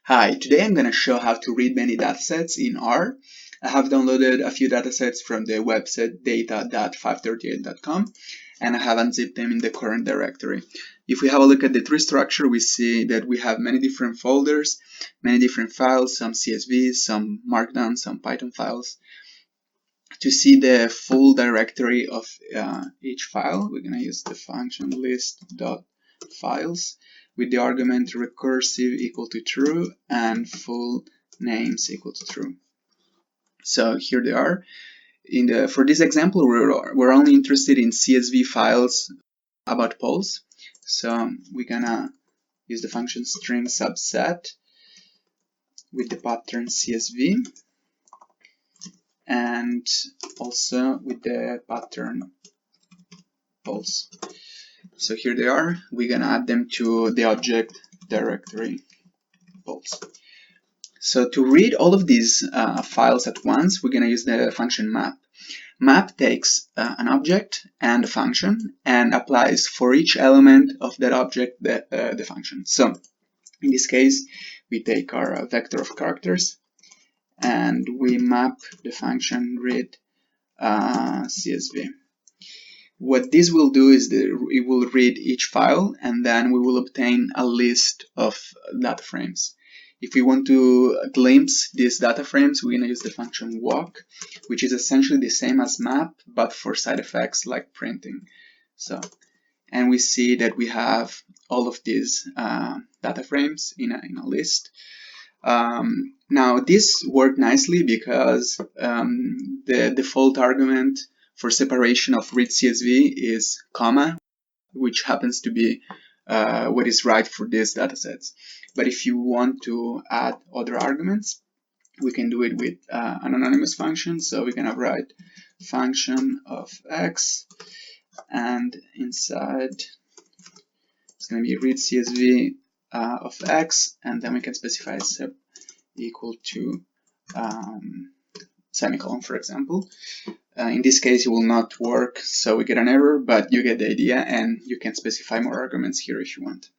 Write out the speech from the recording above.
Hi, today I'm going to show how to read many datasets in R. I have downloaded a few datasets from the website data.538.com and I have unzipped them in the current directory. If we have a look at the tree structure, we see that we have many different folders, many different files, some CSV, some Markdown, some Python files. To see the full directory of each file, we're going to use the function list.files with the argument recursive equal to true and full names equal to true. So here they are. For this example, we're only interested in CSV files about polls. So we're gonna use the function string subset with the pattern CSV and also with the pattern polls. So here they are. We're gonna add them to the object directory polls. So to read all of these files at once, we're gonna use the function map. Map takes an object and a function and applies for each element of that object the function. So in this case, we take our vector of characters and we map the function read CSV. What this will do is it will read each file and then we will obtain a list of data frames. If we want to glimpse these data frames, we're going to use the function walk, which is essentially the same as map, but for side effects like printing. And we see that we have all of these data frames in a list. Now this worked nicely because the default argument for separation of read CSV is comma, which happens to be what is right for these datasets. But if you want to add other arguments, we can do it with an anonymous function. So we can write function of x, and inside it's going to be read CSV of x, and then we can specify sub equal to semicolon, for example. In this case, it will not work, so we get an error, but you get the idea, and you can specify more arguments here if you want.